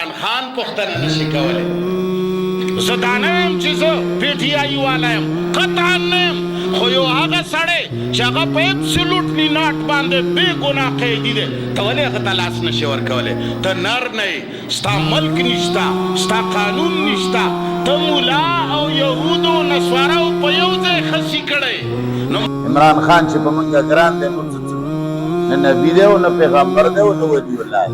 عمران خان پوښتنه نشي کولی. زه دا نه یم چې زه پیټیایي والا یم، قطعا نه یم، خو یو هغه سړی چې هغه په ابسولوټلی ناټ باندې بې ګناه قیدي دی، ته ولې هغه ته لاس نشي ورکولی؟ ته نر نه یې، ستا ملک نشته، ستا قانون نشته، ته مولا او یهودو نصواراو په یو ځای خسي کړی. عمران خان چې په موږ ګران دی، موږ نه نبي دی او نه پیغمبر دی او نه ولي الله.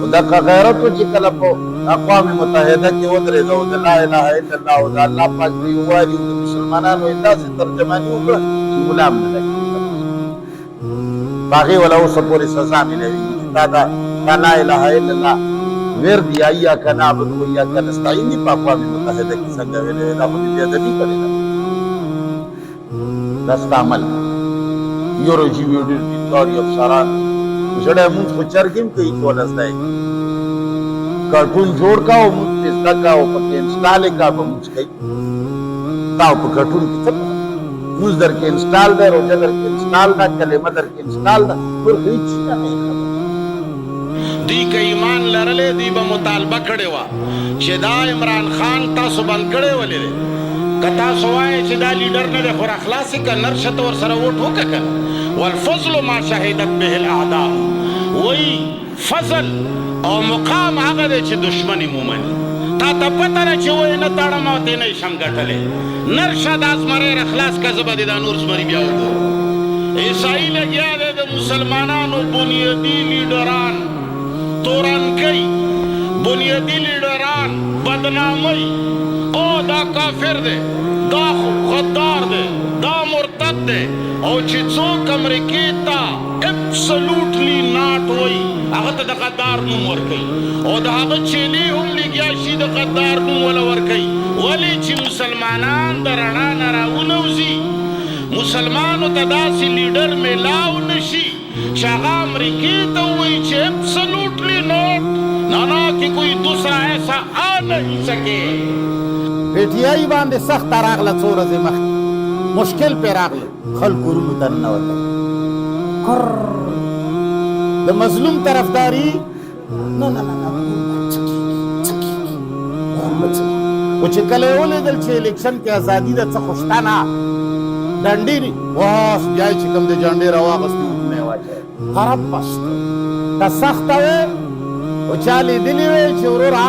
خو دغه غیرت و چې کله په اقوام متحده کې ودرېده او د لا اله الا الله او د الله پاک د یووالي او د مسلمانانو یې داسې ترجماني وکړه چې ملا هم نه لګېږي. په هغې وله اوسه پورې سزا ملوي چې تا دا لا اله الا الله ورد یا ایاک نعبد و ایاک نستعین دي په اقوام متحده کې څنګه ویلې دا خو دې بېادبي کړې ده. دا ستا عمل یو روجي وي ډېر دینداري افسران سړی مونځ خو چرګ هم کوي چې ونه زده کړي. کارټون جوړ کا او مونځ پې زده کا او پکې انسټال یې کا به مونځ کوي. تا په کارټون کې څه مونځ در کې انسټال دی، روژه در کې انسټال ده، کلمه در کې انسټال ده، نور هېڅ نه دی خبر. دوی که ایمان لرلی دوی به مطالبه کړې وه چې دا عمران خان تاسو بند کړی ولې دی؟ که تاسو وایئ چې دا لیډر نه دی خو راخلاص یې که نرشه ته ورسره ووټ وکړه که نه. والفضل ما شهدت به الاعداء، وایي فضل او مقام هغه دی چې دشمن یې مومني. تا ته پته ده چې وایي نه تړم او دې نه یې شم ګټلی. نرشه دا زمری راخلاص که زه به دې دا نور زمري بیا وګورم. عیسایي لګیا دی د مسلمانانو بنیادي لیډران تورنکۍ، بنیادي لیډران بدنامۍ، او دا کافر دی، دا غدار دی، دا مرتد دی، او چې څوک امریکې ته ابسولوټلی ناټ وایي هغه ته د غدار نوم ورکوي، او د هغه چیلې هم لګیا شي د غدار نوم وله ورکوي. ولې چې مسلمانان د رڼا نه راونوځي، مسلمانو ته داسې لیډر میلاو نه شي چې هغه امریکې ته ووایي چې ابسولوټلی ناٹ، نه نه کہ کوئی دوسرا ایسا آ نہیں سکے. پیټیایي باندې سخته راغله څو ورځې مخکې، مشکل پې راغله، خلکو ورونو ته ننوتل. د مظلوم طرفداري نه نه نه خو چې کله یې ولیدل چې الیکشن کې ازادي ده څه خو شته نه، ډنډې واس بیا یې چې کوم د جنډې راواغستې وټونه یې واچوي. خراب بست دا سخته وې او چا لیدلي وې چې وروره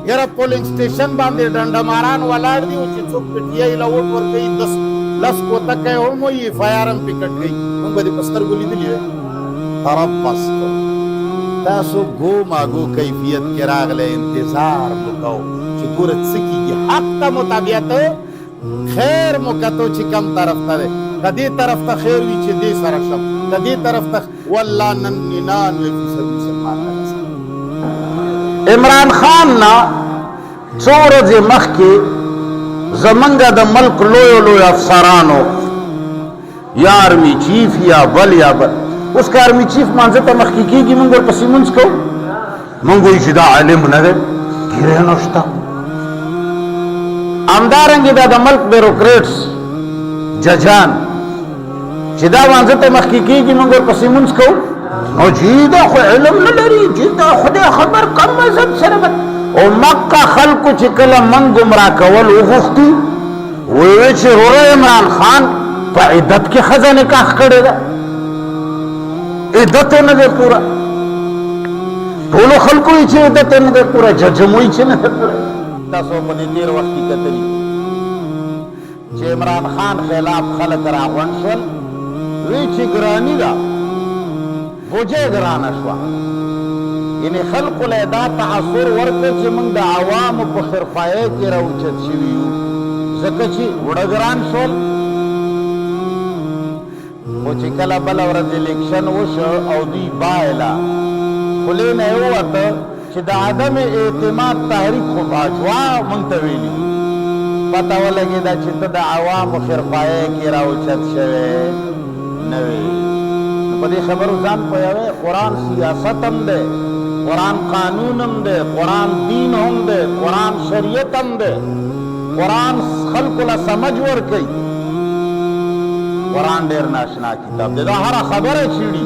یاره پولینګ سټیشن باندې ډنډماران ولاړ دي او چې څوک پیټیایي له ووټ ورکوي لس کوتکه یې هم وایي اف آی آر هم پې کټ کوي. موږ به دې په سترګو لیدلي وې. خراب بست تاسو ګوماګو کیفیت کې راغلی انتظار مو کوو چې ګوره څه کېږي. حق ته مطابعت خیر مو کتو چې کم طرف ته دی، که دې طرف ته خیر وي چې دې سره شم، که دې طرف ته والله نن 99% مسلمان ته. عمران خان نه څو ورځې مخکې زمونږ د ملک لویو لوی افسرانو یا آرمی چیف یا بل یا بل، اوس که آرمی چیف مانځه ته مخکې کېږي مونږ ورپسې مونځ کوو، مونږ وایو چې دا عالم نه دی، ګیرې نشته. همدارنګې دا د ملک بیروکریټس ججان چې دا مانځه ته مخکې کېږي مونږ ورپسې مونځ کوو. نو جی دا خو علم نه لري، جی دا خدای خبر کم مذهب سره به. او مکه خلکو چې کله من ګمراه کول وغوښتي ویې چې وروره عمران خان په عدت کې ښځه نکاح کړې ده، عدت یې نه دی پوره. ټولو خلکو یې چې عدت یې نه دی پوره، جج هم وایي چې نه دی پوره. تاسو په دې تېر وخت کې کتلي چې عمران خان خلاف خلک راغونډ شول، وی چې ګراني ده بوجه ګرانه شوه. یعنې خلقو له دا تعصر ورکړه چې موږ د عوامو په خرخایۍ کې راوچت شوي یو، ځکه چې وړه ګران شول. خو چې کله بله ورځ الیکشن وشو او دوی بایله خولې نه یې ووته چې د عدم اعتماد تحریک خو باجوا موږ ته ویلي، پته ولګېده چې ته د عوامو خرخایۍ کې راوچت شوی نه وې. په دې خبرو ځان پوهوئ، قرآن سیاست هم دی، قرآن قانون هم دی، قرآن دین هم دی، قرآن شریعت هم دی، قرآن خلکو له سمجھ ورکوي. قرآن ډېر ناشنا کتاب دی، دا هره خبره چیړي